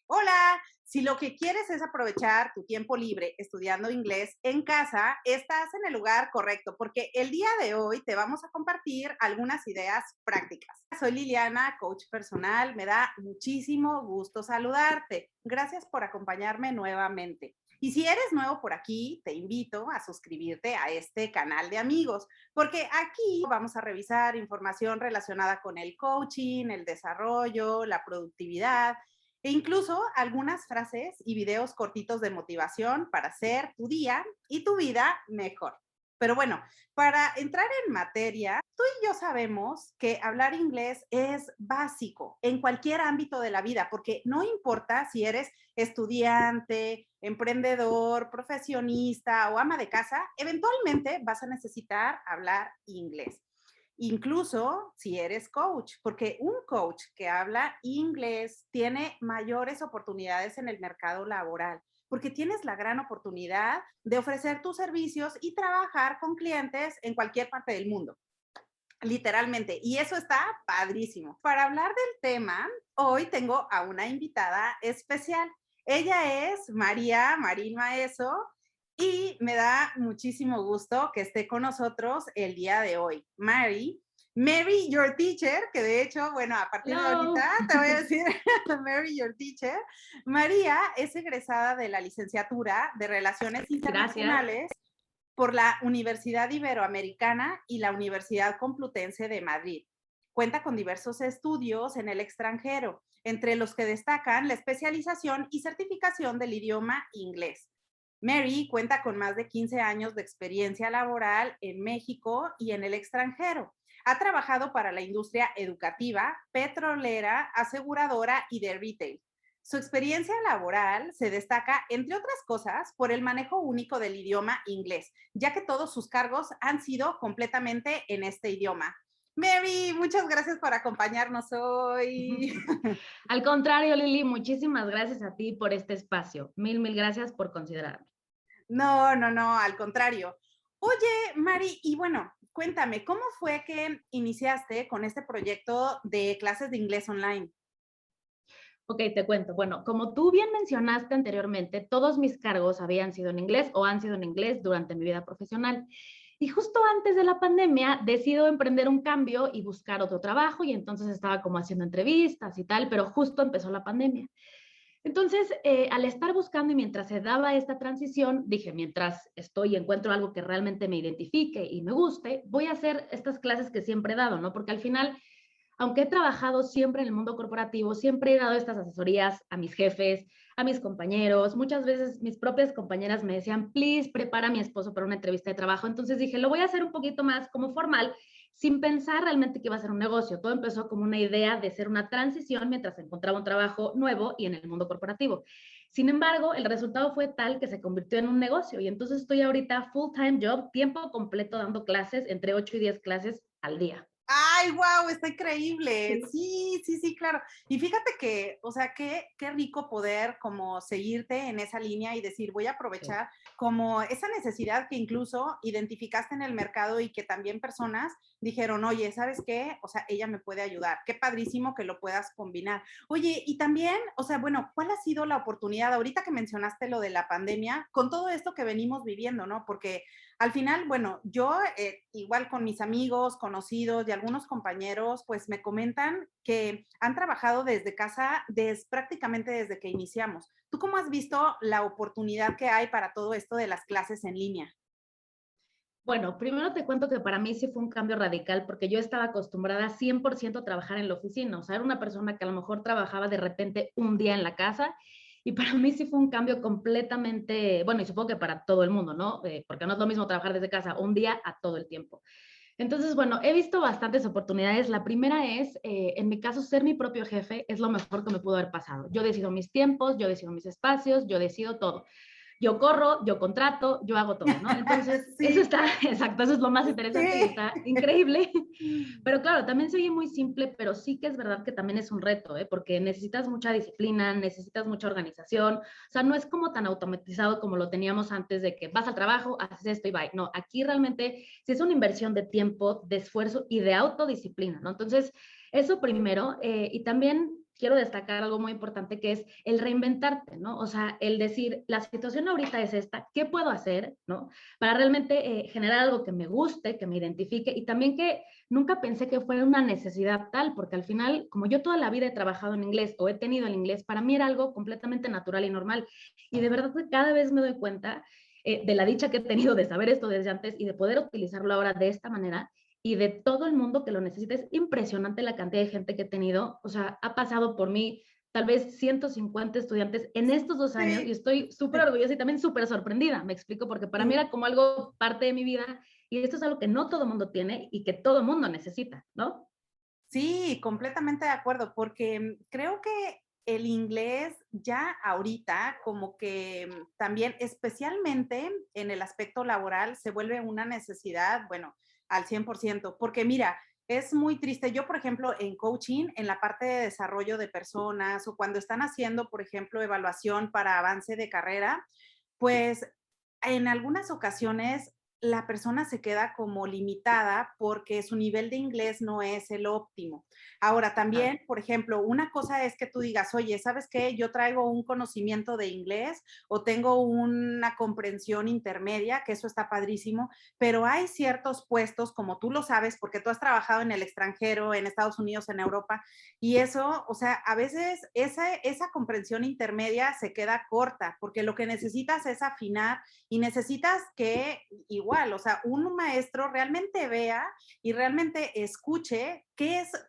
Hola, si lo que quieres es aprovechar tu tiempo libre estudiando inglés en casa, estás en el lugar correcto, porque el día de hoy te vamos a compartir algunas ideas prácticas. Soy Liliana, coach personal, me da muchísimo gusto saludarte. Gracias por acompañarme nuevamente. Y si eres nuevo por aquí, te invito a suscribirte a este canal de amigos, porque aquí vamos a revisar información relacionada con el coaching, el desarrollo, la productividad e incluso algunas frases y videos cortitos de motivación para hacer tu día y tu vida mejor. Pero bueno, para entrar en materia, tú y yo sabemos que hablar inglés es básico en cualquier ámbito de la vida, porque no importa si eres estudiante, emprendedor, profesionista o ama de casa, eventualmente vas a necesitar hablar inglés. Incluso si eres coach, porque un coach que habla inglés tiene mayores oportunidades en el mercado laboral, porque tienes la gran oportunidad de ofrecer tus servicios y trabajar con clientes en cualquier parte del mundo, literalmente. Y eso está padrísimo. Para hablar del tema, hoy tengo a una invitada especial. Ella es María Marín Maeso y me da muchísimo gusto que esté con nosotros el día de hoy. Mary, your teacher, que de hecho, bueno, a partir de ahorita Hello. te voy a decir Mary, your teacher. María es egresada de la licenciatura de Relaciones Gracias. Internacionales por la Universidad Iberoamericana y la Universidad Complutense de Madrid. Cuenta con diversos estudios en el extranjero, entre los que destacan la especialización y certificación del idioma inglés. Mary cuenta con más de 15 años de experiencia laboral en México y en el extranjero. Ha trabajado para la industria educativa, petrolera, aseguradora y de retail. Su experiencia laboral se destaca, entre otras cosas, por el manejo único del idioma inglés, ya que todos sus cargos han sido completamente en este idioma. Mary, muchas gracias por acompañarnos hoy. Al contrario, Lili, muchísimas gracias a ti por este espacio. Mil gracias por considerarme. No, no, no, al contrario. Oye, Mari, y bueno, cuéntame, ¿cómo fue que iniciaste con este proyecto de clases de inglés online? Ok, te cuento. Bueno, como tú bien mencionaste anteriormente, todos mis cargos habían sido en inglés o han sido en inglés durante mi vida profesional. Y justo antes de la pandemia decido emprender un cambio y buscar otro trabajo y entonces estaba como haciendo entrevistas y tal, pero justo empezó la pandemia. Entonces, al estar buscando y mientras se daba esta transición, dije, mientras estoy y encuentro algo que realmente me identifique y me guste, voy a hacer estas clases que siempre he dado, ¿no? Porque al final, aunque he trabajado siempre en el mundo corporativo, siempre he dado estas asesorías a mis jefes, a mis compañeros. Muchas veces mis propias compañeras me decían, please, prepara a mi esposo para una entrevista de trabajo. Entonces dije, lo voy a hacer un poquito más como formal, sin pensar realmente que iba a ser un negocio. Todo empezó como una idea de ser una transición mientras encontraba un trabajo nuevo y en el mundo corporativo. Sin embargo, el resultado fue tal que se convirtió en un negocio y entonces estoy ahorita full-time job, tiempo completo dando clases, entre 8 y 10 clases al día. Ay, wow, está increíble. Sí. Sí, sí, sí, claro. Y fíjate que, o sea, qué rico poder como seguirte en esa línea y decir, voy a Sí. aprovechar como esa necesidad que incluso identificaste en el mercado y que también personas dijeron, oye, ¿sabes qué? O sea, ella me puede ayudar. Qué padrísimo que lo puedas combinar. Oye, y también, o sea, bueno, ¿cuál ha sido la oportunidad ahorita que mencionaste lo de la pandemia con todo esto que venimos viviendo, ¿no? Porque al final, bueno, yo igual con mis amigos, conocidos y algunos compañeros, pues me comentan que han trabajado desde casa prácticamente desde que iniciamos. ¿Tú cómo has visto la oportunidad que hay para todo esto de las clases en línea? Bueno, primero te cuento que para mí sí fue un cambio radical porque yo estaba acostumbrada 100% a trabajar en la oficina. O sea, era una persona que a lo mejor trabajaba de repente un día en la casa y para mí sí fue un cambio completamente, bueno, y supongo que para todo el mundo, ¿no? Porque no es lo mismo trabajar desde casa un día a todo el tiempo. Entonces, bueno, he visto bastantes oportunidades. La primera es, en mi caso, ser mi propio jefe es lo mejor que me pudo haber pasado. Yo decido mis tiempos, yo decido mis espacios, yo decido todo. Yo corro, yo contrato, yo hago todo, ¿no? Entonces, eso Sí, está, exacto, eso es lo más interesante y sí. está increíble. Pero claro, también se oye muy simple, pero sí que es verdad que también es un reto, ¿eh? Porque necesitas mucha disciplina, necesitas mucha organización. O sea, no es como tan automatizado como lo teníamos antes de que vas al trabajo, haces esto y bye. No, aquí realmente sí es una inversión de tiempo, de esfuerzo y de autodisciplina, ¿no? Entonces, eso primero. Y también quiero destacar algo muy importante que es el reinventarte, ¿no? O sea, el decir, la situación ahorita es esta, ¿qué puedo hacer, ¿no? Para realmente generar algo que me guste, que me identifique y también que nunca pensé que fuera una necesidad tal, porque al final, como yo toda la vida he trabajado en inglés o he tenido el inglés, para mí era algo completamente natural y normal. Y de verdad que cada vez me doy cuenta de la dicha que he tenido de saber esto desde antes y de poder utilizarlo ahora de esta manera y de todo el mundo que lo necesita. Es impresionante la cantidad de gente que he tenido. O sea, ha pasado por mí tal vez 150 estudiantes en estos 2 años y Sí, estoy súper orgullosa y también súper sorprendida, me explico, porque para mí sí. era como algo parte de mi vida y esto es algo que no todo el mundo tiene y que todo el mundo necesita, ¿no? Sí, completamente de acuerdo, porque creo que el inglés ya ahorita como que también, especialmente en el aspecto laboral, se vuelve una necesidad, bueno, al 100%, porque mira, es muy triste. Yo, por ejemplo, en coaching, en la parte de desarrollo de personas o cuando están haciendo, por ejemplo, evaluación para avance de carrera, pues en algunas ocasiones la persona se queda como limitada porque su nivel de inglés no es el óptimo. Ahora, Claro. también, por ejemplo, una cosa es que tú digas, oye, ¿sabes qué? Yo traigo un conocimiento de inglés o tengo una comprensión intermedia, que eso está padrísimo, pero hay ciertos puestos, como tú lo sabes, porque tú has trabajado en el extranjero, en Estados Unidos, en Europa, y eso, o sea, a veces esa comprensión intermedia se queda corta, porque lo que necesitas es afinar y necesitas que igual, o sea, un maestro realmente vea y realmente escuche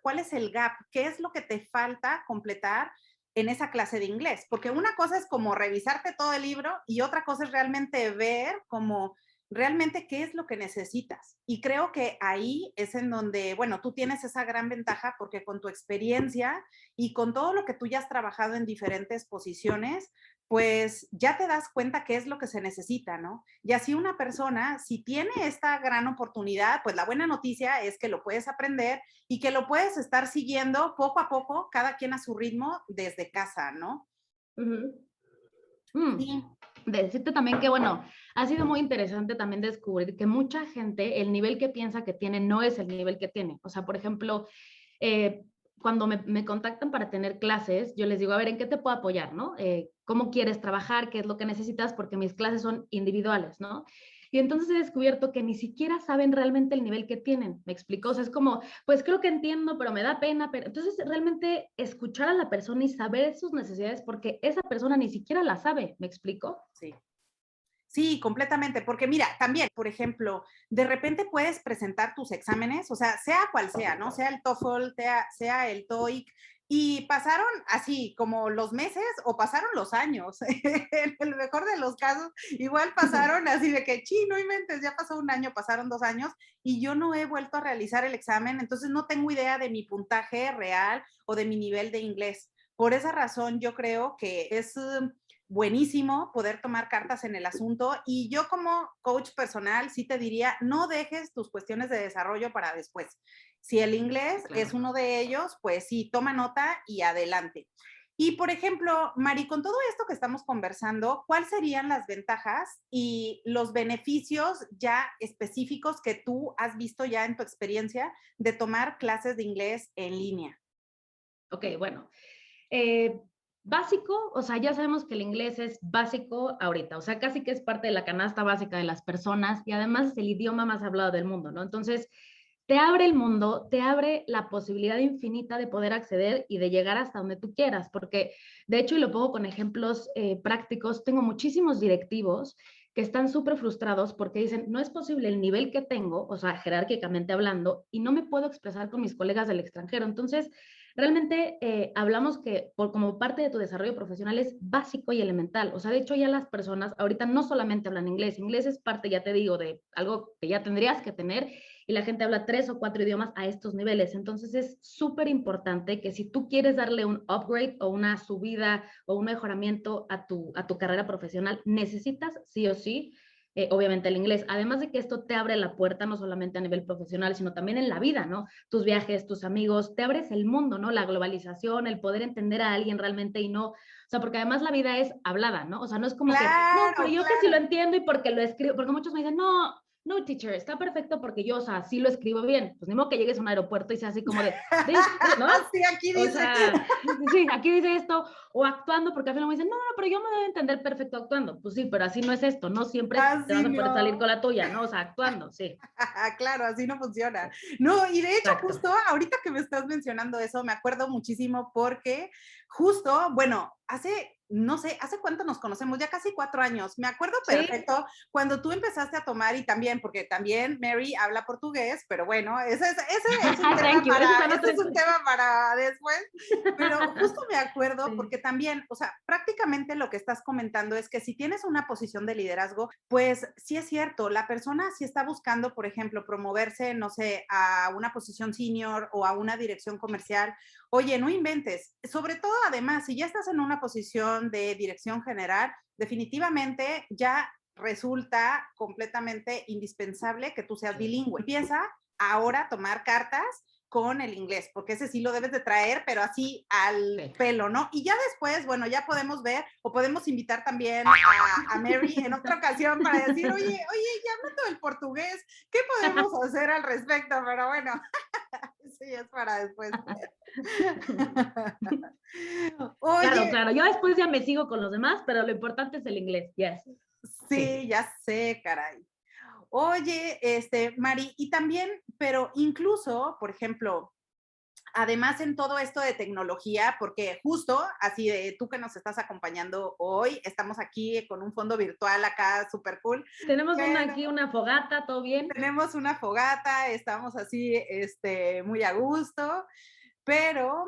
cuál es el gap, qué es lo que te falta completar en esa clase de inglés, porque una cosa es como revisarte todo el libro y otra cosa es realmente ver como realmente qué es lo que necesitas. Y creo que ahí es en donde, bueno, tú tienes esa gran ventaja porque con tu experiencia y con todo lo que tú ya has trabajado en diferentes posiciones, pues ya te das cuenta qué es lo que se necesita, ¿no? Y así una persona, si tiene esta gran oportunidad, pues la buena noticia es que lo puedes aprender y que lo puedes estar siguiendo poco a poco, cada quien a su ritmo, desde casa, ¿no? Ujú. Mm. Sí, Decirte también que, bueno, ha sido muy interesante también descubrir que mucha gente, el nivel que piensa que tiene no es el nivel que tiene. O sea, por ejemplo, eh, cuando me contactan para tener clases, yo les digo, a ver, ¿en qué te puedo apoyar, no? ¿Cómo quieres trabajar? ¿Qué es lo que necesitas? Porque mis clases son individuales, ¿no? Y entonces he descubierto que ni siquiera saben realmente el nivel que tienen, ¿me explico? O sea, es como, pues creo que entiendo, pero me da pena, pero entonces realmente escuchar a la persona y saber sus necesidades porque esa persona ni siquiera la sabe, ¿me explico? sí. Sí, completamente, porque mira, también, por ejemplo, de repente puedes presentar tus exámenes, o sea cual sea, ¿no? Sea el TOEFL, sea el TOEIC, y pasaron así como los meses o pasaron los años. En el mejor de los casos, igual pasaron así de que, no inventes, ya pasó un año, pasaron 2 años, y yo no he vuelto a realizar el examen, entonces no tengo idea de mi puntaje real o de mi nivel de inglés. Por esa razón, yo creo que es buenísimo poder tomar cartas en el asunto y yo como coach personal sí te diría, no dejes tus cuestiones de desarrollo para después. Si el inglés es Claro. uno de ellos, pues sí, toma nota y adelante. Y por ejemplo, Mari, con todo esto que estamos conversando, ¿cuáles serían las ventajas y los beneficios ya específicos que tú has visto ya en tu experiencia de tomar clases de inglés en línea? Ok, bueno. Eh, básico, o sea, ya sabemos que el inglés es básico ahorita, o sea, casi que es parte de la canasta básica de las personas y además es el idioma más hablado del mundo, ¿no? Entonces, te abre el mundo, te abre la posibilidad infinita de poder acceder y de llegar hasta donde tú quieras, porque de hecho, y lo pongo con ejemplos prácticos, tengo muchísimos directivos que están súper frustrados porque dicen, no es posible el nivel que tengo, o sea, jerárquicamente hablando, y no me puedo expresar con mis colegas del extranjero. Entonces, realmente hablamos que como parte de tu desarrollo profesional es básico y elemental. O sea, de hecho ya las personas ahorita no solamente hablan inglés, inglés es parte, ya te digo, de algo que ya tendrías que tener y la gente habla 3 o 4 idiomas a estos niveles. Entonces es súper importante que si tú quieres darle un upgrade o una subida o un mejoramiento a tu carrera profesional, necesitas sí o sí obviamente el inglés. Además de que esto te abre la puerta no solamente a nivel profesional, sino también en la vida, ¿no? Tus viajes, tus amigos, te abres el mundo, ¿no? La globalización, el poder entender a alguien realmente y no, o sea, porque además la vida es hablada, ¿no? O sea, no es como que, no, pero Claro, yo que sí lo claro. entiendo y porque lo escribo, porque muchos me dicen, no, no, teacher, está perfecto porque yo, o sea, sí lo escribo bien. Pues ni modo que llegues a un aeropuerto y sea así como de, ¿no? Sí, aquí O dice. sea, sí, aquí dice esto, o actuando, porque al final me dicen, no, no, pero yo me debo entender perfecto actuando. Pues sí, pero así no es esto, no siempre te Así vas a poder salir no. con la tuya, ¿no? O sea, actuando, sí. Claro, así no funciona. No, y de hecho, Exacto. justo ahorita que me estás mencionando eso, me acuerdo muchísimo porque justo, bueno, hace, no sé, ¿hace cuánto nos conocemos? Ya casi 4 años. Me acuerdo Sí, perfecto cuando tú empezaste a tomar y también, porque también Mary habla portugués, pero bueno, ese es un tema thank you, esa es ese otra es un historia. tema para después, pero justo me acuerdo Sí, porque también, o sea, prácticamente lo que estás comentando es que si tienes una posición de liderazgo, pues sí es cierto, la persona si está buscando, por ejemplo, promoverse, no sé, a una posición senior o a una dirección comercial, oye, no inventes. Sobre todo, además, si ya estás en una posición de dirección general, definitivamente ya resulta completamente indispensable que tú seas bilingüe. Empieza ahora a tomar cartas con el inglés, porque ese sí lo debes de traer, pero así al sí. pelo, ¿no? Y ya después, bueno, ya podemos ver o podemos invitar también a Mary en otra ocasión para decir, oye, ya hablando del portugués, ¿qué podemos hacer al respecto? Pero bueno, eso ya es para después. Claro, Oye, claro. Yo después ya me sigo con los demás, pero lo importante es el inglés. Yes. Sí. sí, ya sé, caray. Oye, Mari, y también, pero incluso, por ejemplo, además en todo esto de tecnología, porque justo así de tú que nos estás acompañando hoy, estamos aquí con un fondo virtual acá súper cool, Tenemos pero aquí una fogata, ¿todo bien? tenemos una fogata, estamos así muy a gusto. Pero,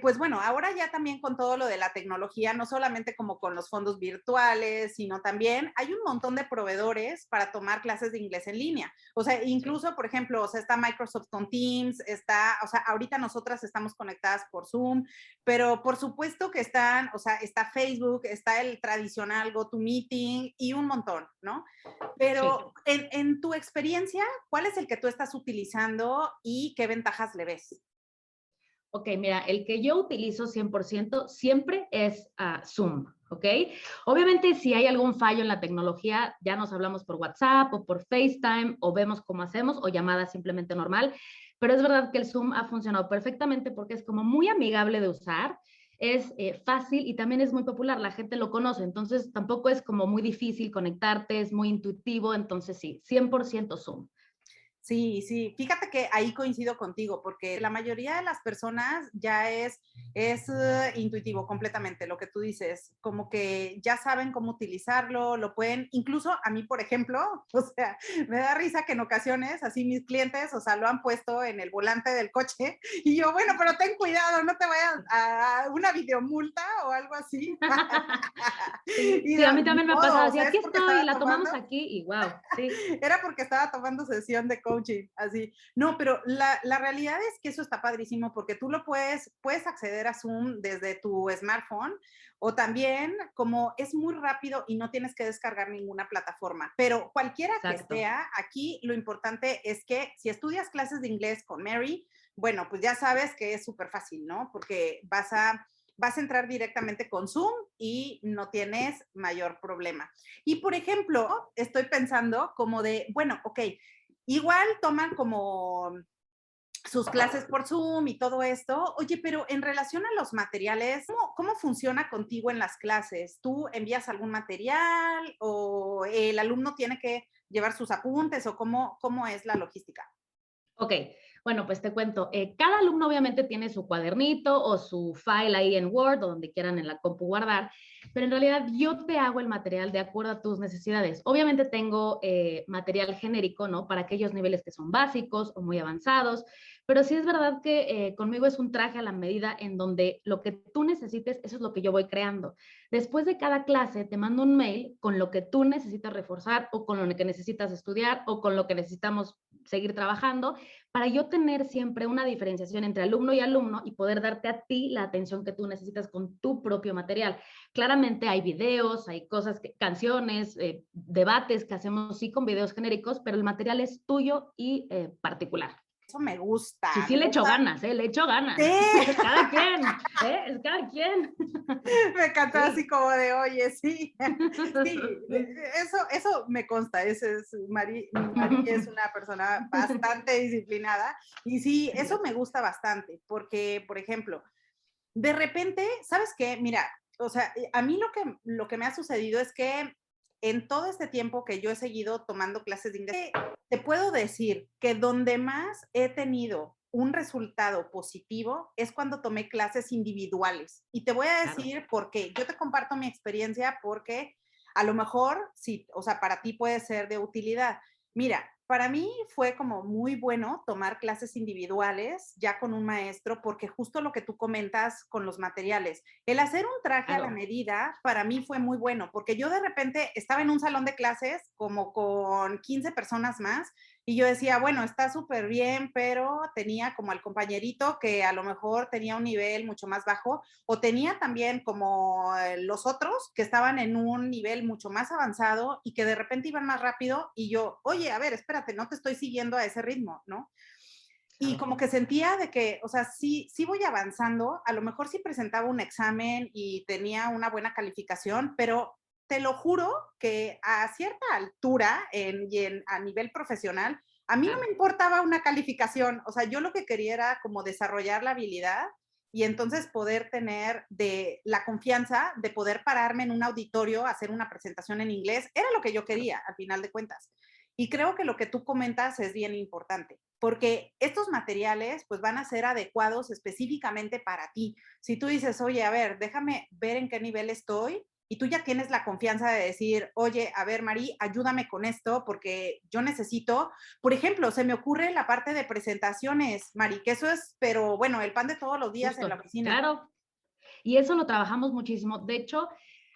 pues bueno, ahora ya también con todo lo de la tecnología, no solamente como con los fondos virtuales, sino también hay un montón de proveedores para tomar clases de inglés en línea. O sea, Sí. incluso, por ejemplo, o sea, está Microsoft con Teams, está, o sea, ahorita nosotras estamos conectadas por Zoom, pero por supuesto que están, o sea, está Facebook, está el tradicional GoToMeeting y un montón, ¿no? Sí. Pero en tu experiencia, ¿cuál es el que tú estás utilizando y qué ventajas le ves? Ok, mira, el que yo utilizo 100% siempre es Zoom, ¿ok? Obviamente, si hay algún fallo en la tecnología, ya nos hablamos por WhatsApp o por FaceTime o vemos cómo hacemos o llamada simplemente normal, pero es verdad que el Zoom ha funcionado perfectamente porque es como muy amigable de usar, es fácil y también es muy popular, la gente lo conoce, entonces tampoco es como muy difícil conectarte, es muy intuitivo, entonces sí, 100% Zoom. Sí, sí, fíjate que ahí coincido contigo, porque la mayoría de las personas ya es intuitivo completamente lo que tú dices, como que ya saben cómo utilizarlo, lo pueden, incluso a mí, por ejemplo, o sea, me da risa que en ocasiones así mis clientes, o sea, lo han puesto en el volante del coche y yo, bueno, pero ten cuidado, no te vayas a una videomulta o algo así. Sí, Y sí, a mí ni también me ha pasado modo, o así, sea, es aquí porque estoy, estaba la tomando. tomamos aquí y wow, sí. Era porque estaba tomando sesión de coaching, así. No, pero la realidad es que eso está padrísimo porque tú puedes acceder a Zoom desde tu smartphone o también como es muy rápido y no tienes que descargar ninguna plataforma. Pero cualquiera que Exacto. sea, aquí lo importante es que si estudias clases de inglés con Mary, bueno, pues ya sabes que es súper fácil, ¿no? Porque vas a entrar directamente con Zoom y no tienes mayor problema. Y por ejemplo, estoy pensando como de, bueno, ok, igual toman como sus clases por Zoom y todo esto. Oye, pero en relación a los materiales, ¿cómo funciona contigo en las clases? ¿Tú envías algún material o el alumno tiene que llevar sus apuntes o cómo es la logística? Ok, bueno, pues te cuento. Cada alumno obviamente tiene su cuadernito o su file ahí en Word o donde quieran en la compu guardar, pero en realidad yo te hago el material de acuerdo a tus necesidades. Obviamente tengo material genérico, ¿no? Para aquellos niveles que son básicos o muy avanzados, pero sí es verdad que conmigo es un traje a la medida en donde lo que tú necesites, eso es lo que yo voy creando. Después de cada clase te mando un mail con lo que tú necesitas reforzar o con lo que necesitas estudiar o con lo que necesitamos seguir trabajando para yo tener siempre una diferenciación entre alumno y alumno y poder darte a ti la atención que tú necesitas con tu propio material. Claramente hay videos, hay cosas, canciones, debates que hacemos sí con videos genéricos, pero el material es tuyo y particular. eso me gusta. Sí, sí, le echo ganas, le echo ganas. Sí. Es cada quien, es cada quien. Me encantó Sí. así como de, oye, sí, sí, eso me consta, Mari es una persona bastante disciplinada y sí, eso me gusta bastante, porque, por ejemplo, de repente, ¿sabes qué? Mira, o sea, a mí lo que me ha sucedido es que en todo este tiempo que yo he seguido tomando clases de inglés, te puedo decir que donde más he tenido un resultado positivo es cuando tomé clases individuales. Y te voy a Claro. decir por qué. Yo te comparto mi experiencia porque a lo mejor, sí, o sea, para ti puede ser de utilidad. Mira, para mí fue como muy bueno tomar clases individuales ya con un maestro, porque justo lo que tú comentas con los materiales, el hacer un traje a la Claro. medida para mí fue muy bueno, porque yo de repente estaba en un salón de clases como con 15 personas más y yo decía, bueno, está súper bien, pero tenía como al compañerito que a lo mejor tenía un nivel mucho más bajo, o tenía también como los otros que estaban en un nivel mucho más avanzado y que de repente iban más rápido y yo, oye, a ver, espérate, no te estoy siguiendo a ese ritmo, ¿no? Y Claro. como que sentía de que, o sea, sí voy avanzando, a lo mejor sí presentaba un examen y tenía una buena calificación, pero te lo juro que a cierta altura a nivel profesional, a mí no Claro. me importaba una calificación, o sea, yo lo que quería era como desarrollar la habilidad y entonces poder tener de la confianza de poder pararme en un auditorio, hacer una presentación en inglés, era lo que yo quería, al final de cuentas. Y creo que lo que tú comentas es bien importante, porque estos materiales pues van a ser adecuados específicamente para ti. Si tú dices, oye, a ver, déjame ver en qué nivel estoy, y tú ya tienes la confianza de decir, oye, a ver, Mari, ayúdame con esto porque yo necesito, por ejemplo, se me ocurre la parte de presentaciones, Mari, que eso es, pero bueno, el pan de todos los días en la Justo, oficina. claro. Y eso lo trabajamos muchísimo. De hecho,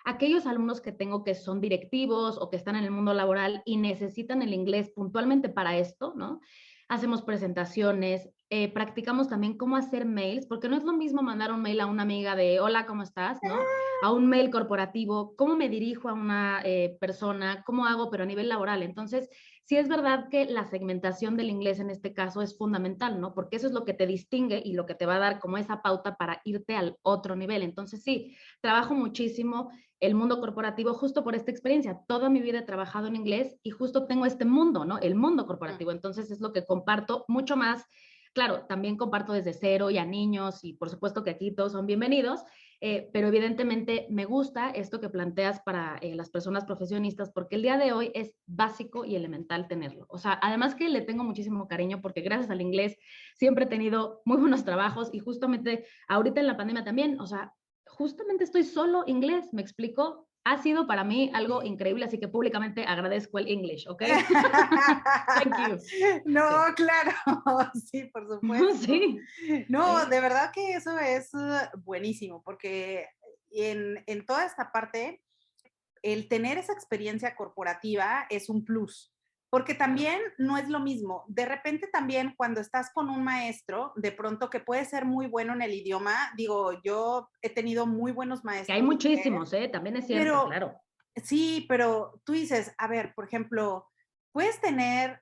aquellos alumnos que tengo que son directivos o que están en el mundo laboral y necesitan el inglés puntualmente para esto, ¿no? Hacemos presentaciones, practicamos también cómo hacer mails, porque no es lo mismo mandar un mail a una amiga de hola, ¿cómo estás? ¿No? A un mail corporativo, cómo me dirijo a una persona, cómo hago, pero a nivel laboral. Entonces, sí es verdad que la segmentación del inglés en este caso es fundamental, ¿no? Porque eso es lo que te distingue y lo que te va a dar como esa pauta para irte al otro nivel. Entonces, sí, trabajo muchísimo el mundo corporativo justo por esta experiencia. Toda mi vida he trabajado en inglés y justo tengo este mundo, ¿no? El mundo corporativo. Entonces, es lo que comparto mucho más. Claro, también comparto desde cero y a niños y por supuesto que aquí todos son bienvenidos, pero evidentemente me gusta esto que planteas para las personas profesionistas porque el día de hoy es básico y elemental tenerlo. O sea, además que le tengo muchísimo cariño porque gracias al inglés siempre he tenido muy buenos trabajos y justamente ahorita en la pandemia también, o sea, justamente estoy solo inglés, ¿me explico? Ha sido para mí algo increíble, así que públicamente agradezco el English, ¿ok? Thank you. No, Sí. claro, sí, por supuesto. Sí, No, sí, de verdad que eso es buenísimo, porque en toda esta parte, el tener esa experiencia corporativa es un plus, porque claro. también no es lo mismo. De repente también cuando estás con un maestro, de pronto que puede ser muy bueno en el idioma, digo, yo he tenido muy buenos Que hay maestros, muchísimos, ¿eh? También es cierto, pero claro. sí, pero tú dices, a ver, por ejemplo, puedes tener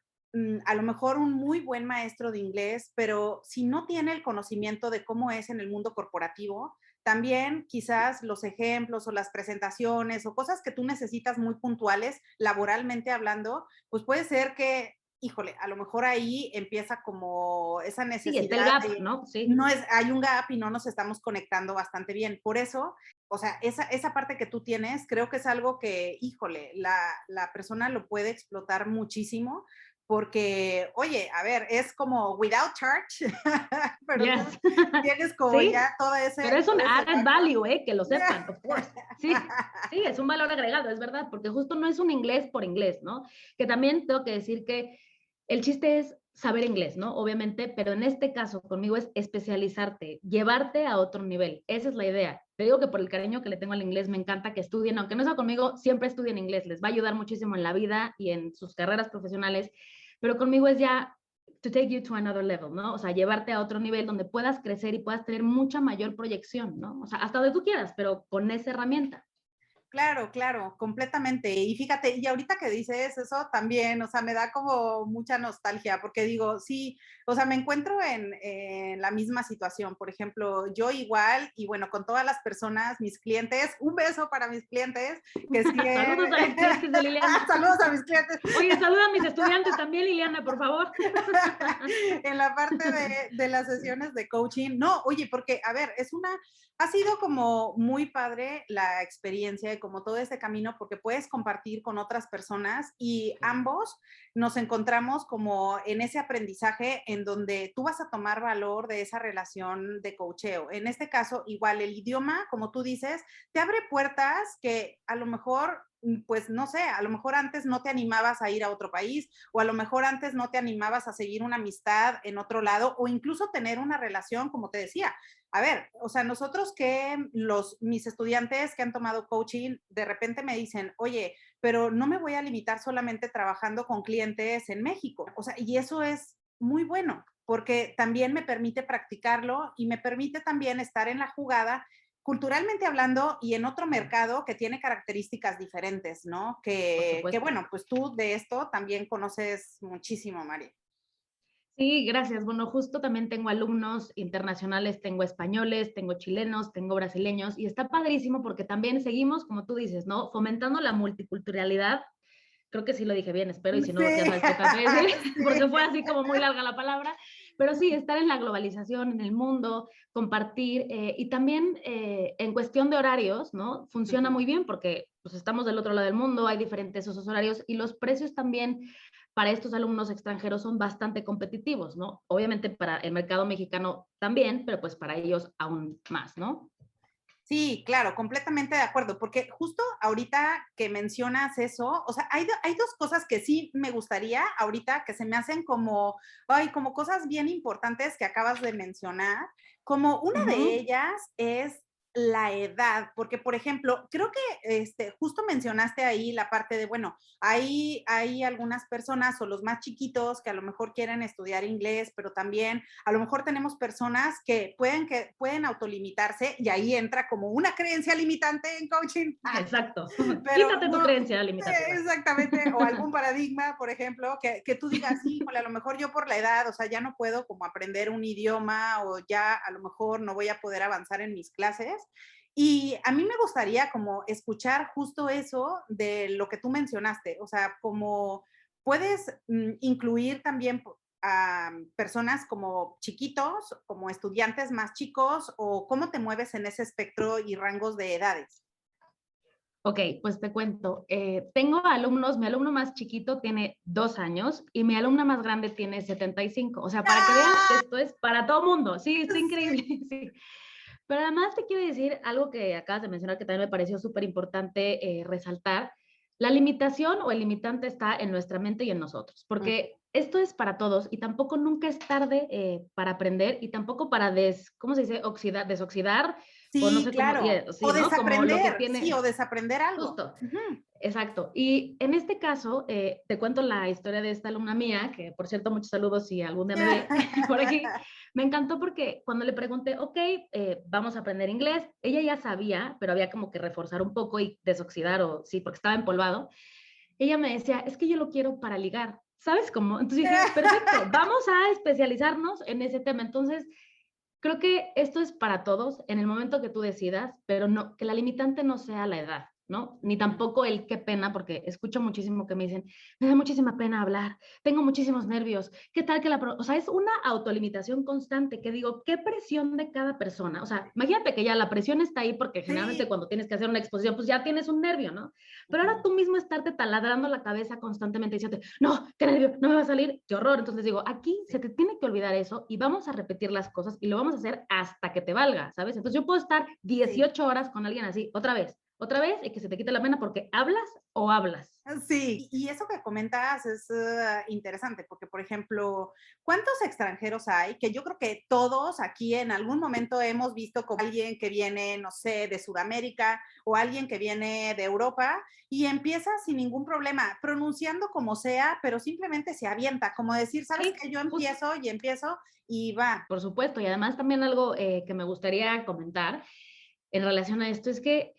a lo mejor un muy buen maestro de inglés, pero si no tiene el conocimiento de cómo es en el mundo corporativo, también quizás los ejemplos o las presentaciones o cosas que tú necesitas muy puntuales, laboralmente hablando, pues puede ser que, híjole, a lo mejor ahí empieza como esa Sí, está el necesidad gap, de, ¿no? Sí. no es, hay un gap y no nos estamos conectando bastante bien. Por eso o sea, esa parte que tú tienes, creo que es algo que, híjole, la persona lo puede explotar muchísimo porque, oye, a ver, es como without charge, pero tú Yes. tienes como Sí, ya pero es un todo ese added background. value, ¿eh? Que lo sepan, of course. Sí, sí, es un valor agregado, es verdad, porque justo no es un inglés por inglés, ¿no? Que también tengo que decir que el chiste es saber inglés, ¿no? Obviamente, pero en este caso conmigo es especializarte, llevarte a otro nivel. Esa es la idea. Te digo que por el cariño que le tengo al inglés, me encanta que estudien, aunque no sea conmigo, siempre estudien inglés. Les va a ayudar muchísimo en la vida y en sus carreras profesionales, pero conmigo es ya to take you to another level, ¿no? O sea, llevarte a otro nivel donde puedas crecer y puedas tener mucha mayor proyección, ¿no? O sea, hasta donde tú quieras, pero con esa herramienta. Claro, claro, completamente. Y fíjate, y ahorita que dices eso también, o sea, me da como mucha nostalgia, porque digo, sí, o sea, me encuentro en la misma situación. Por ejemplo, yo igual, y bueno, con todas las personas, mis clientes, un beso para mis clientes que siguen, Saludos a los clientes de Liliana. saludos a mis clientes, Oye, saluda a mis estudiantes también, Liliana, por favor. en la parte de las sesiones de coaching. No, oye, porque, a ver, ha sido como muy padre la experiencia y como todo ese camino porque puedes compartir con otras personas y ambos nos encontramos como en ese aprendizaje en donde tú vas a tomar valor de esa relación de coacheo. En este caso, igual el idioma, como tú dices, te abre puertas que a lo mejor pues no sé, a lo mejor antes no te animabas a ir a otro país o a lo mejor antes no te animabas a seguir una amistad en otro lado o incluso tener una relación, como te decía. A ver, o sea, nosotros mis estudiantes que han tomado coaching, de repente me dicen, oye, pero no me voy a limitar solamente trabajando con clientes en México. O sea, y eso es muy bueno, porque también me permite practicarlo y me permite también estar en la jugada culturalmente hablando y en otro mercado que tiene características diferentes, ¿no? Por Que supuesto. bueno, pues tú de esto también conoces muchísimo, María. Sí, gracias. Bueno, justo también tengo alumnos internacionales, tengo españoles, tengo chilenos, tengo brasileños y está padrísimo porque también seguimos, como tú dices, ¿no? Fomentando la multiculturalidad. Creo que sí lo dije bien, espero, y si no, ya Sí, sabes, toca decir, porque sí. fue así como muy larga la palabra, pero sí, estar en la globalización, en el mundo, compartir, y también en cuestión de horarios, ¿no? Funciona Ujú. muy bien porque pues, estamos del otro lado del mundo, hay diferentes usos horarios y los precios también para estos alumnos extranjeros son bastante competitivos, ¿no? Obviamente para el mercado mexicano también, pero pues para ellos aún más, ¿no? Sí, claro, completamente de acuerdo, porque justo ahorita que mencionas eso, o sea, hay dos cosas que sí me gustaría ahorita que se me hacen como, ay, como cosas bien importantes que acabas de mencionar, como una Uh de -huh. ellas es la edad, porque por ejemplo, creo que justo mencionaste ahí la parte de, bueno, hay algunas personas o los más chiquitos que a lo mejor quieren estudiar inglés, pero también a lo mejor tenemos personas que pueden autolimitarse y ahí entra como una creencia limitante en coaching, Exacto. pero Quítate tu no, creencia limitativa. exactamente, o algún paradigma, por ejemplo, que tú digas, híjole, a lo mejor yo por la edad, o sea, ya no puedo como aprender un idioma o ya a lo mejor no voy a poder avanzar en mis clases. Y a mí me gustaría como escuchar justo eso de lo que tú mencionaste, o sea, como puedes incluir también a personas como chiquitos, como estudiantes más chicos, o cómo te mueves en ese espectro y rangos de edades. Ok, pues te cuento. Tengo alumnos, mi alumno más chiquito tiene 2 años y mi alumna más grande tiene 75. O sea, para que veas que ¡Ah! esto es para todo mundo. Sí, está Sí. increíble. Sí. Pero además te quiero decir algo que acabas de mencionar que también me pareció súper importante resaltar. La limitación o el limitante está en nuestra mente y en nosotros, porque esto es para todos y tampoco nunca es tarde para aprender y tampoco para ¿cómo se dice? Desoxidar o no Sí, sé cómo, claro. O sí, ¿no? Como lo que desaprender, sí, tiene, o desaprender algo. justo. Ujú. Exacto. Y en este caso, te cuento la historia de esta alumna mía, que por cierto, muchos saludos si algún día me ve por aquí. Me encantó porque cuando le pregunté, ok, vamos a aprender inglés, ella ya sabía, pero había como que reforzar un poco y desoxidar, o sí, porque estaba empolvado. Ella me decía, es que yo lo quiero para ligar. ¿Sabes cómo? Entonces dije, perfecto, vamos a especializarnos en ese tema. Entonces, creo que esto es para todos en el momento que tú decidas, pero no, que la limitante no sea la edad, ¿no? Ni Ujú. tampoco el qué pena, porque escucho muchísimo que me dicen, me da muchísima pena hablar, tengo muchísimos nervios, ¿qué tal que o sea, es una autolimitación constante que digo, ¿qué presión de cada persona? O sea, imagínate que ya la presión está ahí porque generalmente Sí. cuando tienes que hacer una exposición, pues ya tienes un nervio, ¿no? Pero ahora Ujú. tú mismo estarte taladrando la cabeza constantemente diciendo, no, qué nervio, no me va a salir, qué horror. Entonces digo, aquí se te tiene que olvidar eso y vamos a repetir las cosas y lo vamos a hacer hasta que te valga, ¿sabes? Entonces yo puedo estar Sí. 18 horas con alguien así, otra vez, y que se te quite la pena porque hablas o hablas. Sí, y eso que comentas es interesante, porque, por ejemplo, ¿cuántos extranjeros hay? Que yo creo que todos aquí en algún momento hemos visto como alguien que viene, no sé, de Sudamérica o alguien que viene de Europa y empieza sin ningún problema, pronunciando como sea, pero simplemente se avienta, como decir, ¿sabes Sí, qué? Yo justo, empiezo y empiezo y va. por supuesto. Y además también algo que me gustaría comentar. en relación a esto es que,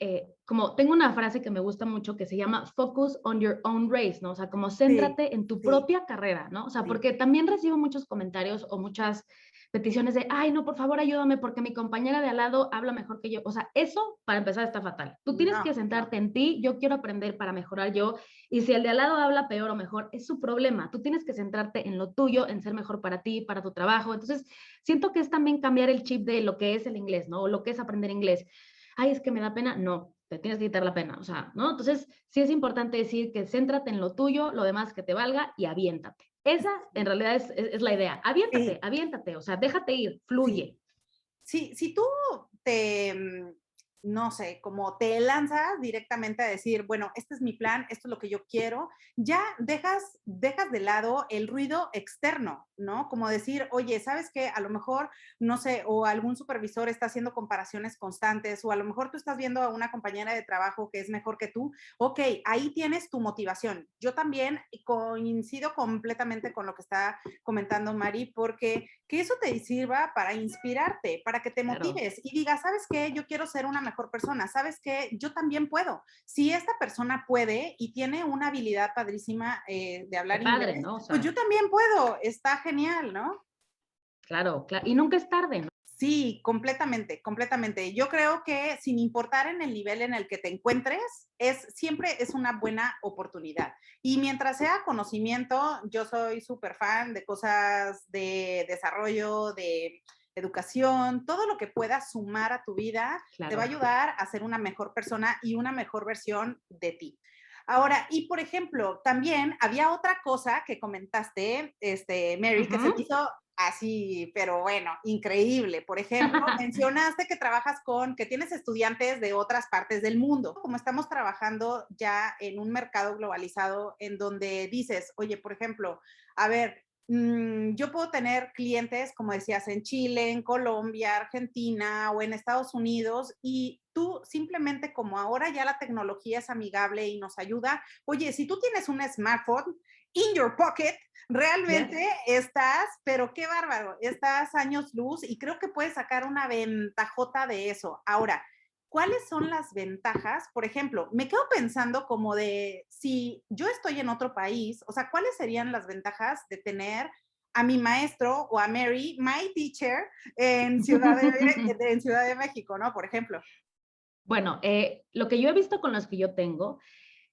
como tengo una frase que me gusta mucho que se llama focus on your own race, ¿no? O sea, como Sí, céntrate en tu sí, propia carrera, ¿no? O sea, sí. porque también recibo muchos comentarios o muchas peticiones de, ay, no, por favor, ayúdame porque mi compañera de al lado habla mejor que yo. O sea, eso para empezar está fatal. Tú tienes No, que no. centrarte en ti, yo quiero aprender para mejorar yo, y si el de al lado habla peor o mejor, es su problema. Tú tienes que centrarte en lo tuyo, en ser mejor para ti, para tu trabajo. Entonces, siento que es también cambiar el chip de lo que es el inglés, ¿no? O lo que es aprender inglés. Ay, es que me da pena. No, te tienes que quitar la pena, o sea, ¿no? Entonces, sí es importante decir que céntrate en lo tuyo, lo demás que te valga y aviéntate. Esa en realidad es la idea. Aviéntate, Sí, aviéntate, o sea, déjate ir, sí. fluye. Si tú te, no sé, como te lanzas directamente a decir, bueno, este es mi plan, esto es lo que yo quiero, ya dejas de lado el ruido externo, ¿no? Como decir, oye, ¿sabes qué? A lo mejor, no sé, o algún supervisor está haciendo comparaciones constantes, o a lo mejor tú estás viendo a una compañera de trabajo que es mejor que tú. Ok, ahí tienes tu motivación. Yo también coincido completamente con lo que está comentando Mari, porque que eso te sirva para inspirarte, para que te Claro. motives y digas, ¿sabes qué? Yo quiero ser una mejor persona, ¿sabes qué? Yo también puedo. Si esta persona puede y tiene una habilidad padrísima de Qué hablar padre, inglés, ¿no? O pues yo sea, también puedo. Está genial, ¿no? claro, claro. Y nunca es tarde, ¿no? Sí, completamente, completamente. Yo creo que sin importar en el nivel en el que te encuentres, siempre es una buena oportunidad. Y mientras sea conocimiento, yo soy súper fan de cosas de desarrollo, de educación, todo lo que pueda sumar a tu vida te va a Claro. ayudar a ser una mejor persona y una mejor versión de ti. Ahora, y por ejemplo, también había otra cosa que comentaste, Mary, que se me Ujú. hizo así, pero bueno, increíble. Por ejemplo, mencionaste que que tienes estudiantes de otras partes del mundo. Como estamos trabajando ya en un mercado globalizado en donde dices, oye, por ejemplo, a ver, yo puedo tener clientes, como decías, en Chile, en Colombia, Argentina o en Estados Unidos y tú simplemente como ahora ya la tecnología es amigable y nos ayuda, oye, si tú tienes un smartphone in your pocket, Yes. realmente estás, pero qué bárbaro, estás años luz y creo que puedes sacar una ventajota de eso. Ahora, ¿cuáles son las ventajas? Por ejemplo, me quedo pensando como de si yo estoy en otro país, o sea, ¿cuáles serían las ventajas de tener a mi maestro o a Mary, my teacher, en Ciudad de México, ¿no? Por ejemplo. Bueno, lo que yo he visto con los que yo tengo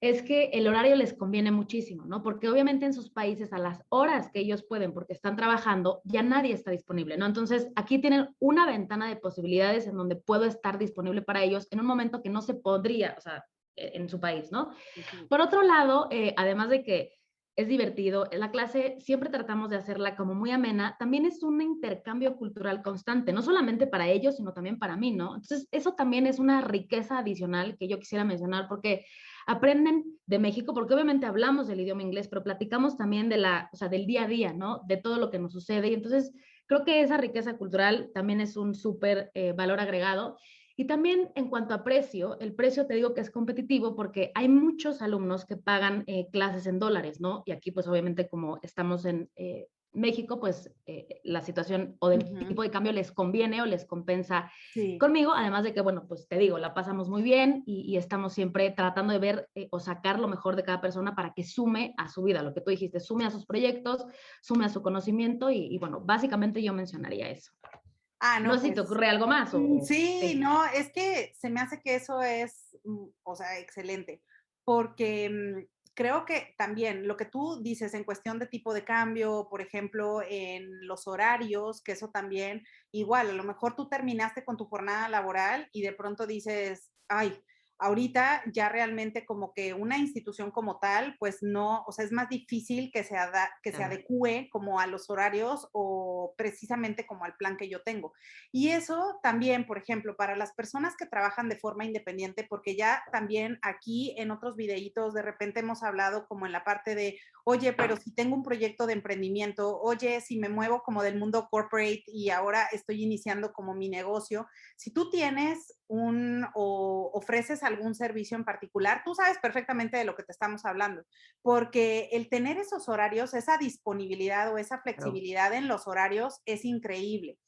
es que el horario les conviene muchísimo, ¿no? Porque obviamente en sus países a las horas que ellos pueden, porque están trabajando, ya nadie está disponible, ¿no? Entonces, aquí tienen una ventana de posibilidades en donde puedo estar disponible para ellos en un momento que no se podría, o sea, en su país, ¿no? Ujú. Por otro lado, además de que es divertido, la clase siempre tratamos de hacerla como muy amena, también es un intercambio cultural constante, no solamente para ellos, sino también para mí, ¿no? Entonces, eso también es una riqueza adicional que yo quisiera mencionar porque aprenden de México, porque obviamente hablamos del idioma inglés, pero platicamos también de o sea, del día a día, ¿no? De todo lo que nos sucede. Y entonces, creo que esa riqueza cultural también es un súper valor agregado. Y también en cuanto a precio, el precio te digo que es competitivo porque hay muchos alumnos que pagan clases en dólares, ¿no? Y aquí pues obviamente como estamos en México, pues la situación o del Ujú. tipo de cambio les conviene o les compensa Sí. conmigo, además de que, bueno, pues te digo, la pasamos muy bien y estamos siempre tratando de ver o sacar lo mejor de cada persona para que sume a su vida, lo que tú dijiste, sume a sus proyectos, sume a su conocimiento bueno, básicamente yo mencionaría eso. Ah, No no, sé si te pues ocurre algo más sí, sí. no, es que se me hace que eso es, o sea, excelente, porque creo que también lo que tú dices en cuestión de tipo de cambio, por ejemplo, en los horarios, que eso también, igual, a lo mejor tú terminaste con tu jornada laboral y de pronto dices, ay, ahorita ya realmente como que una institución como tal, pues no, o sea, es más difícil que se Claro. adecue como a los horarios o precisamente como al plan que yo tengo. Y eso también, por ejemplo, para las personas que trabajan de forma independiente, porque ya también aquí en otros videitos de repente hemos hablado como en la parte de, oye, pero si tengo un proyecto de emprendimiento, oye, si me muevo como del mundo corporate y ahora estoy iniciando como mi negocio, si tú tienes o ofreces algún servicio en particular, tú sabes perfectamente de lo que te estamos hablando, porque el tener esos horarios, esa disponibilidad o esa Claro. flexibilidad en los horarios es increíble.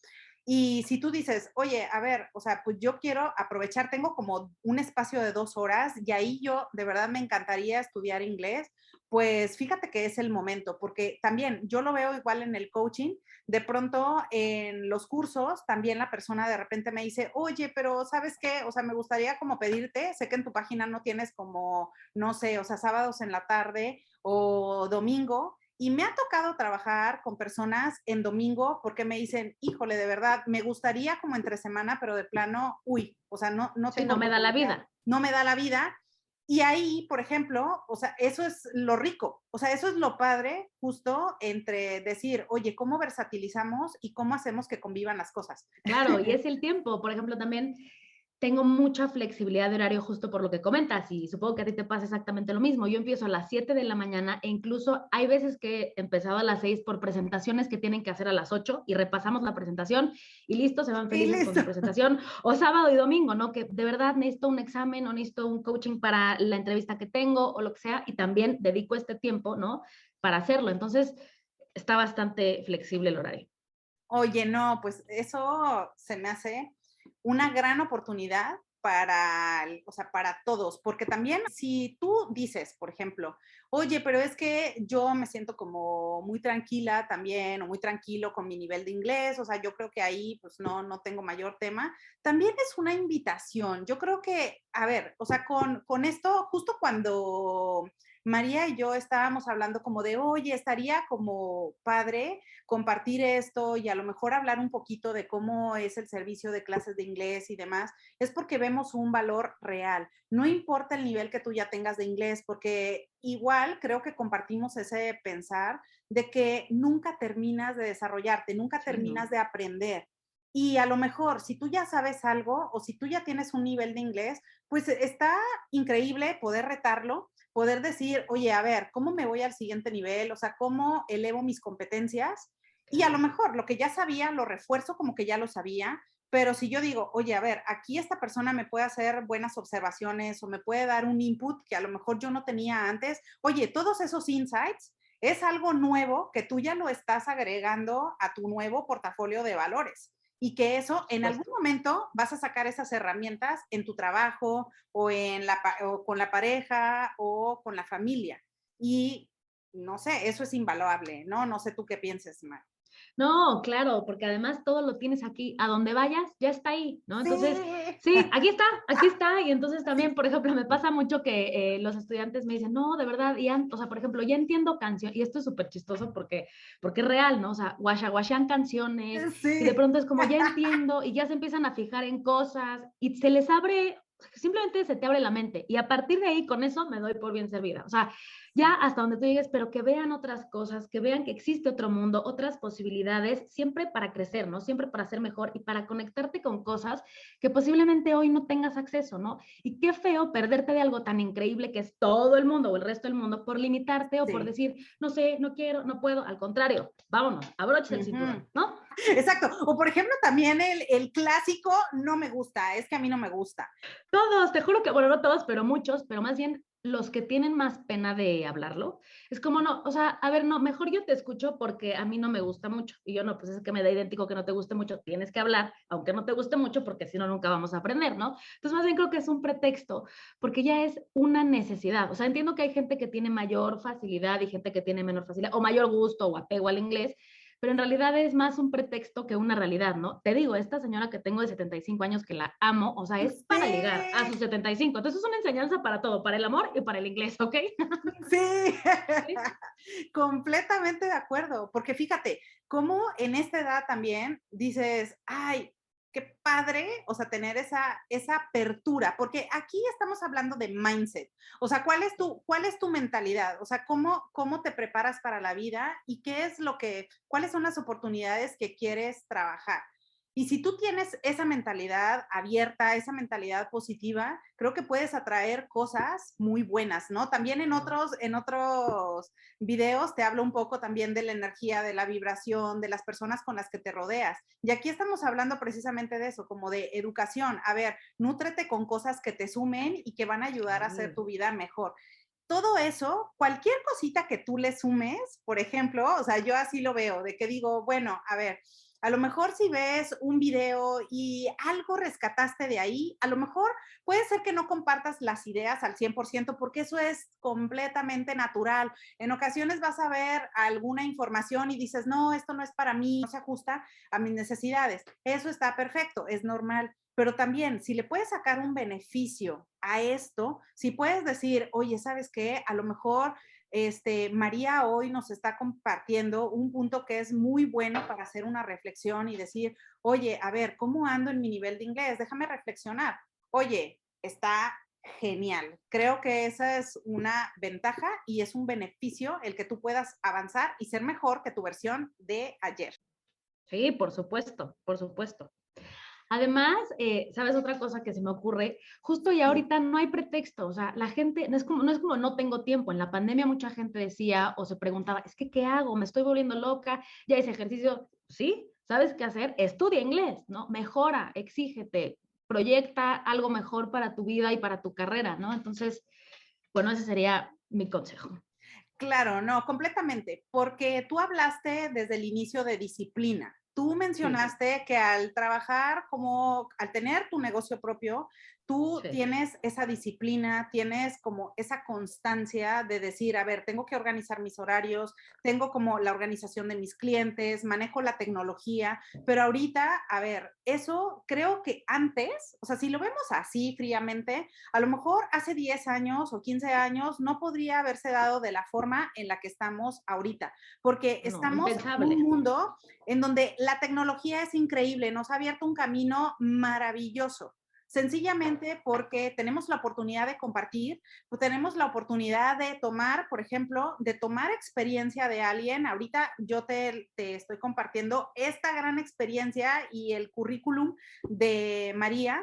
Y si tú dices, oye, a ver, o sea, pues yo quiero aprovechar, tengo como un espacio de 2 horas y ahí yo de verdad me encantaría estudiar inglés, pues fíjate que es el momento, porque también yo lo veo igual en el coaching, de pronto en los cursos, también la persona de repente me dice, oye, pero ¿sabes qué? O sea, me gustaría como pedirte, sé que en tu página no tienes como, no sé, o sea, sábados en la tarde o domingo, y me ha tocado trabajar con personas en domingo porque me dicen, híjole, de verdad, me gustaría como entre semana, pero de plano, uy, o sea, no Sí, tengo no me da la oportunidad, vida. no me da la vida. Y ahí, por ejemplo, o sea, eso es lo rico, o sea, eso es lo padre justo entre decir, oye, ¿cómo versatilizamos y cómo hacemos que convivan las cosas? Claro, y es el tiempo. Por ejemplo, también tengo mucha flexibilidad de horario justo por lo que comentas y supongo que a ti te pasa exactamente lo mismo. Yo empiezo a las 7 de la mañana e incluso hay veces que he empezado a las 6 por presentaciones que tienen que hacer a las 8 y repasamos la presentación y listo, se van Y felices con listo. su presentación. O sábado y domingo, ¿no? Que de verdad necesito un examen o necesito un coaching para la entrevista que tengo o lo que sea y también dedico este tiempo, ¿no? Para hacerlo. Entonces, está bastante flexible el horario. Oye, no, pues eso se me hace una gran oportunidad para, o sea, para todos, porque también si tú dices, por ejemplo, oye, pero es que yo me siento como muy tranquila también o muy tranquilo con mi nivel de inglés, o sea, yo creo que ahí pues no tengo mayor tema, también es una invitación. Yo creo que, a ver, o sea, con esto, justo cuando María y yo estábamos hablando como de, oye, estaría como padre compartir esto y a lo mejor hablar un poquito de cómo es el servicio de clases de inglés y demás, es porque vemos un valor real. No importa el nivel que tú ya tengas de inglés, porque igual creo que compartimos ese pensar de que nunca terminas de desarrollarte, nunca Sí, ¿no? terminas de aprender. Y a lo mejor, si tú ya sabes algo o si tú ya tienes un nivel de inglés, pues está increíble poder retarlo, poder decir, oye, a ver, ¿cómo me voy al siguiente nivel? O sea, ¿cómo elevo mis competencias? Y a lo Claro. mejor lo que ya sabía lo refuerzo como que ya lo sabía, pero si yo digo, oye, a ver, aquí esta persona me puede hacer buenas observaciones o me puede dar un input que a lo mejor yo no tenía antes, oye, todos esos insights es algo nuevo que tú ya lo estás agregando a tu nuevo portafolio de valores y que eso Por en algún supuesto. momento vas a sacar esas herramientas en tu trabajo o, o con la pareja o con la familia. Y no sé, eso es invaluable, ¿no? No sé tú qué pienses, Mar. No, claro, porque además todo lo tienes aquí, a donde vayas, ya está ahí, ¿no? Sí, Entonces, sí, aquí está, y entonces también, sí, por ejemplo, me pasa mucho que los estudiantes me dicen, no, de verdad, o sea, por ejemplo, ya entiendo canción, y esto es súper chistoso porque es real, ¿no? O sea, guashan canciones, y de sí. pronto es como, ya entiendo, y ya se empiezan a fijar en cosas, y se les abre, simplemente se te abre la mente, y a partir de ahí, con eso me doy por bien servida. O sea, ya hasta donde tú llegues, pero que vean otras cosas, que vean que existe otro mundo, otras posibilidades, siempre para crecer, ¿no? Siempre para ser mejor y para conectarte con cosas que posiblemente hoy no tengas acceso, ¿no? Y qué feo perderte de algo tan increíble que es todo el mundo o el resto del mundo por limitarte o por Sí. decir, no sé, no quiero, no puedo. Al contrario, vámonos, abrocha el Ujú. cinturón, ¿no? Exacto. O por ejemplo, también el clásico no me gusta, es que a mí no me gusta. Todos, te juro que, bueno, no todos, pero muchos, pero más bien los que tienen más pena de hablarlo, es como no, o sea, a ver, no, mejor yo te escucho porque a mí no me gusta mucho. Y yo no, pues es que me da idéntico que no te guste mucho, tienes que hablar, aunque no te guste mucho, porque si no, nunca vamos a aprender, ¿no? Entonces, más bien creo que es un pretexto, porque ya es una necesidad. O sea, entiendo que hay gente que tiene mayor facilidad y gente que tiene menor facilidad, o mayor gusto o apego al inglés, pero en realidad es más un pretexto que una realidad, ¿no? Te digo, esta señora que tengo de 75 años que la amo, o sea, es para ligar a sus Sí, 75. Entonces es una enseñanza para todo, para el amor y para el inglés, ¿ok? sí. Sí, Completamente de acuerdo, porque fíjate, cómo en esta edad también dices, ay, qué padre, o sea, tener esa apertura, porque aquí estamos hablando de mindset, o sea, cuál es tu mentalidad? O sea, cómo te preparas para la vida y qué es cuáles son las oportunidades que quieres trabajar. Y si tú tienes esa mentalidad abierta, esa mentalidad positiva, creo que puedes atraer cosas muy buenas, ¿no? También claro. en otros videos te hablo un poco también de la energía, de la vibración, de las personas con las que te rodeas. Y aquí estamos hablando precisamente de eso, como de educación. A ver, nútrete con cosas que te sumen y que van a ayudar a hacer Sí. tu vida mejor. Todo eso, cualquier cosita que tú le sumes, por ejemplo, o sea, yo así lo veo, de que digo, bueno, a ver, A lo mejor si ves un video y algo rescataste de ahí, a lo mejor puede ser que no compartas las ideas al 100% porque eso es completamente natural. En ocasiones vas a ver alguna información y dices, no, esto no es para mí, no se ajusta a mis necesidades. Eso está perfecto, es normal. Pero también, si le puedes sacar un beneficio a esto, si puedes decir, oye, ¿sabes qué? A lo mejor María hoy nos está compartiendo un punto que es muy bueno para hacer una reflexión y decir, oye, a ver, ¿cómo ando en mi nivel de inglés? Déjame reflexionar. Oye, está genial. Creo que esa es una ventaja y es un beneficio el que tú puedas avanzar y ser mejor que tu versión de ayer. Sí, por supuesto, por supuesto. Además, ¿sabes otra cosa que se me ocurre? Justo ya ahorita no hay pretexto, o sea, la gente, no es como no tengo tiempo. En la pandemia mucha gente decía o se preguntaba, es que ¿qué hago? Me estoy volviendo loca, ya hice ejercicio. Sí, ¿sabes qué hacer? Estudia inglés, ¿no? Mejora, exígete, proyecta algo mejor para tu vida y para tu carrera, ¿no? Entonces, bueno, ese sería mi consejo. Claro, no, completamente, porque tú hablaste desde el inicio de disciplina. Tú Sí, mencionaste que al trabajar como, al tener tu negocio propio, tú sí. tienes esa disciplina, tienes como esa constancia de decir, a ver, tengo que organizar mis horarios, tengo como la organización de mis clientes, manejo la tecnología, pero ahorita, a ver, eso creo que antes, o sea, si lo vemos así fríamente, a lo mejor hace 10 años o 15 años no podría haberse dado de la forma en la que estamos ahorita, porque No, estamos en un impensable. mundo en donde la tecnología es increíble, nos ha abierto un camino maravilloso. Sencillamente porque tenemos la oportunidad de compartir, pues tenemos la oportunidad de tomar, por ejemplo, de tomar experiencia de alguien. Ahorita yo te estoy compartiendo esta gran experiencia y el currículum de María.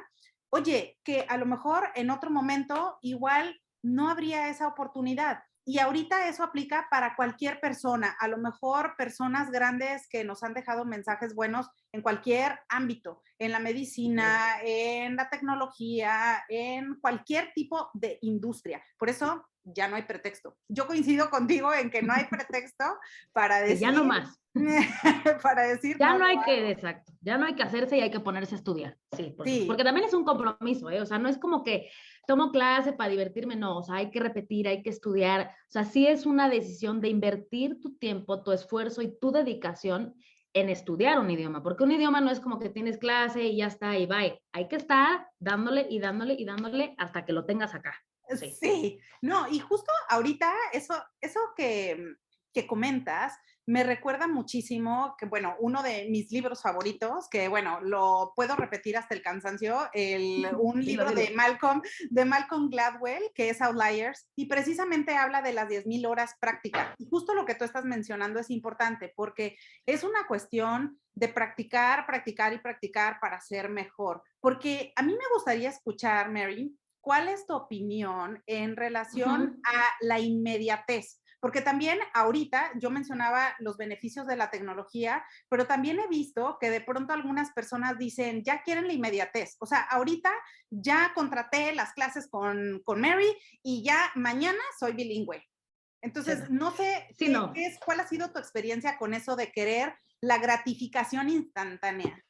Oye, que a lo mejor en otro momento igual no habría esa oportunidad. Y ahorita eso aplica para cualquier persona, a lo mejor personas grandes que nos han dejado mensajes buenos en cualquier ámbito, en la Sí. medicina, en la tecnología, en cualquier tipo de industria. Por eso ya no hay pretexto. Yo coincido contigo en que no hay pretexto para Sí, ya no decir, más. para decir Ya no no lo hay que, hago. exacto, ya no hay que hacerse y hay que ponerse a estudiar, sí, por supuesto. Sí, Porque también es un compromiso, ¿eh? O sea, no es como que tomo clase para divertirme, no, o sea, hay que repetir, hay que estudiar, o sea, sí es una decisión de invertir tu tiempo, tu esfuerzo y tu dedicación en estudiar un idioma, porque un idioma no es como que tienes clase y ya está, y bye. Hay que estar dándole y dándole y dándole hasta que lo tengas acá, sí. sí, no, y justo ahorita eso que comentas me recuerda muchísimo que, bueno, uno de mis libros favoritos, que, bueno, lo puedo repetir hasta el cansancio, un Dilo, libro dilo. de Malcolm Gladwell, que es Outliers, y precisamente habla de las 10,000 horas prácticas. Y justo lo que tú estás mencionando es importante, porque es una cuestión de practicar, practicar y practicar para ser mejor. Porque a mí me gustaría escuchar, Mary, ¿cuál es tu opinión en relación Ujú. a la inmediatez? Porque también ahorita yo mencionaba los beneficios de la tecnología, pero también he visto que de pronto algunas personas dicen, ya quieren la inmediatez. O sea, ahorita ya contraté las clases con Mary y ya mañana soy bilingüe. Sí, Entonces, no sé sí, no. cuál ha sido tu experiencia con eso de querer la gratificación instantánea.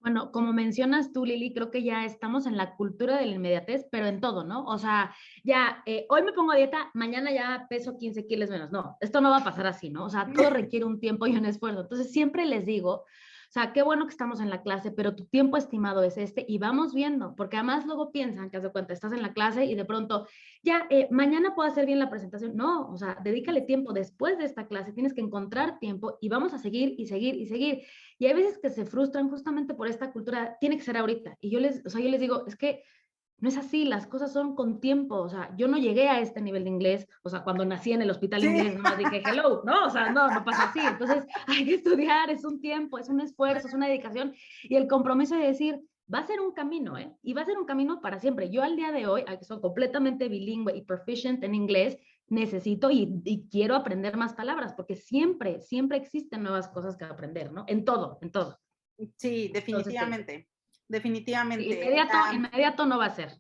Bueno, como mencionas tú, Lili, creo que ya estamos en la cultura de la inmediatez, pero en todo, ¿no? O sea, ya, hoy me pongo a dieta, mañana ya peso 15 kilos menos. No, esto no va a pasar así, ¿no? O sea, todo requiere un tiempo y un esfuerzo. Entonces, siempre les digo, o sea, qué bueno que estamos en la clase, pero tu tiempo estimado es este y vamos viendo, porque además luego piensan que, haz de cuenta, estás en la clase y de pronto, ya, mañana puedo hacer bien la presentación. No, o sea, dedícale tiempo después de esta clase, tienes que encontrar tiempo y vamos a seguir y seguir y seguir. Y hay veces que se frustran justamente por esta cultura, tiene que ser ahorita. Y yo les digo, es que no es así, las cosas son con tiempo. O sea, yo no llegué a este nivel de inglés, o sea, cuando nací en el hospital Sí, inglés, nomás dije hello, no, o sea, no, no pasa así. Entonces, hay que estudiar, es un tiempo, es un esfuerzo, es una dedicación y el compromiso de decir, va a ser un camino, ¿eh? Y va a ser un camino para siempre. Yo al día de hoy, que soy completamente bilingüe y proficient en inglés, necesito y quiero aprender más palabras, porque siempre, siempre existen nuevas cosas que aprender, ¿no? En todo, en todo. sí, Entonces, sí, definitivamente, definitivamente. inmediato, inmediato no va a ser.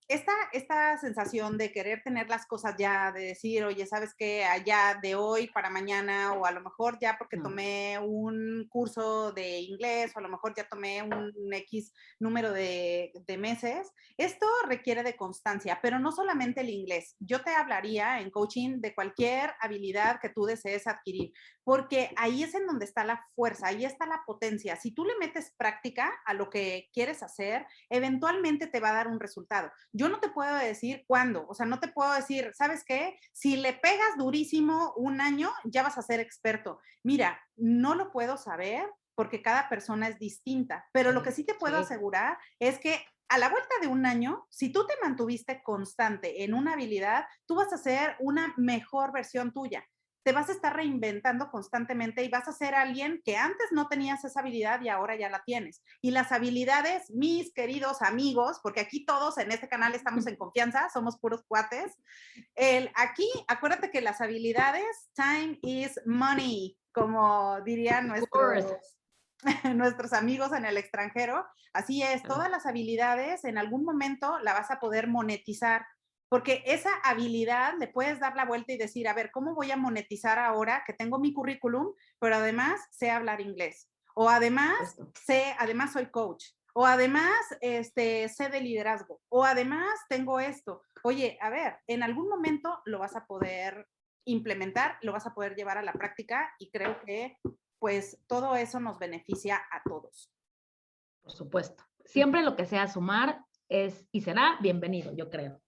esta sensación de querer tener las cosas ya, de decir, oye, ¿sabes qué? Allá de hoy para mañana, o a lo mejor ya porque No. tomé un curso de inglés, o a lo mejor ya tomé un X número de meses, esto requiere de constancia, pero no solamente el inglés. Yo te hablaría en coaching de cualquier habilidad que tú desees adquirir, porque ahí es en donde está la fuerza, ahí está la potencia. Si tú le metes práctica a lo que quieres hacer, eventualmente te va a dar un resultado. Yo no te puedo decir cuándo, o sea, no te puedo decir, ¿sabes qué? Si le pegas durísimo un año, ya vas a ser experto. Mira, no lo puedo saber porque cada persona es distinta, pero lo que sí te puedo asegurar es que a la vuelta de un año, si tú te mantuviste constante en una habilidad, tú vas a ser una mejor versión tuya. Te vas a estar reinventando constantemente y vas a ser alguien que antes no tenías esa habilidad y ahora ya la tienes. Y las habilidades, mis queridos amigos, porque aquí todos en este canal estamos en confianza, somos puros cuates, aquí, acuérdate que las habilidades, time is money, como dirían nuestros amigos en el extranjero. Así es, todas las habilidades en algún momento la vas a poder monetizar. Porque esa habilidad le puedes dar la vuelta y decir, a ver, ¿cómo voy a monetizar ahora que tengo mi currículum, pero además sé hablar inglés? O además, además soy coach. O además, sé de liderazgo. O además tengo esto. Oye, a ver, en algún momento lo vas a poder implementar, lo vas a poder llevar a la práctica y creo que pues todo eso nos beneficia a todos. Por supuesto. Siempre lo que sea sumar es y será bienvenido, yo creo.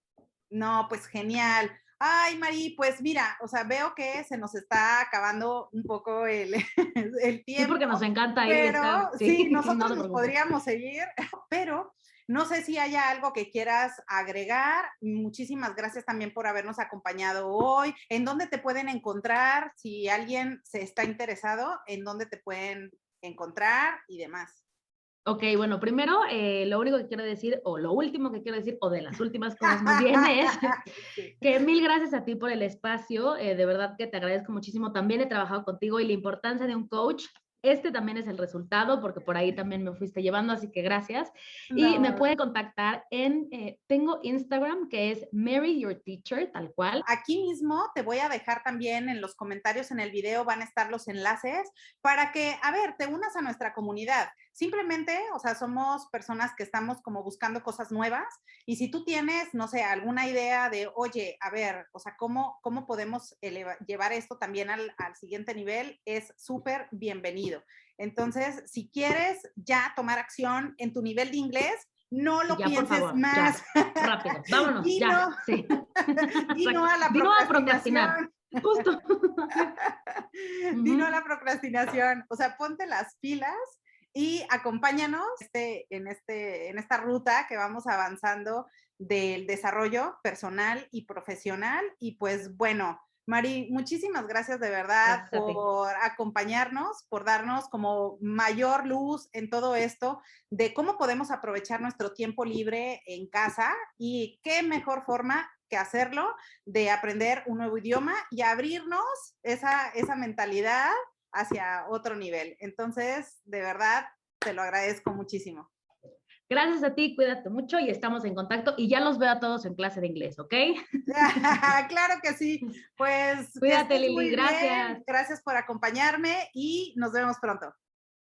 No, pues genial. Ay, Mari, pues mira, o sea, veo que se nos está acabando un poco el Sí, tiempo, porque nos encanta ahí pero estar. Sí, sí, no nosotros te nos preocupes. podríamos seguir, pero no sé si haya algo que quieras agregar. Muchísimas gracias también por habernos acompañado hoy. ¿En dónde te pueden encontrar? Si alguien se está interesado, ¿en dónde te pueden encontrar y demás? Ok, bueno, primero, lo único que quiero decir, o lo último que quiero decir, o de las últimas cosas más bien, es Sí. que mil gracias a ti por el espacio. De verdad que te agradezco muchísimo. También he trabajado contigo y la importancia de un coach. Este también es el resultado, porque por ahí también me fuiste llevando, así que gracias. Y me No, puede contactar tengo Instagram, que es Mary Your Teacher, tal cual. aquí mismo te voy a dejar también en los comentarios en el video, van a estar los enlaces para que, a ver, te unas a nuestra comunidad. Simplemente, o sea, somos personas que estamos como buscando cosas nuevas y si tú tienes, no sé, alguna idea de, oye, a ver, o sea, ¿cómo podemos llevar esto también al siguiente nivel? Es súper bienvenido. Entonces, si quieres ya tomar acción en tu nivel de inglés, no Sí, lo ya, por pienses favor, más. ya, rápido, vámonos, Y ya, no, sí. y no a la Di no a procrastinar, procrastinación. justo. Di no a Ujú. la procrastinación. O sea, ponte las pilas y acompáñanos en esta ruta que vamos avanzando del desarrollo personal y profesional. Y pues bueno, Mari, muchísimas gracias de verdad Gracias a ti. por acompañarnos, por darnos como mayor luz en todo esto de cómo podemos aprovechar nuestro tiempo libre en casa y qué mejor forma que hacerlo de aprender un nuevo idioma y abrirnos esa mentalidad hacia otro nivel. Entonces, de verdad, te lo agradezco muchísimo. Gracias a ti, cuídate mucho y estamos en contacto y ya los veo a todos en clase de inglés, ¿ok? Claro que sí. Pues que Cuídate, estés Lili, muy bien. gracias. Gracias por acompañarme y nos vemos pronto.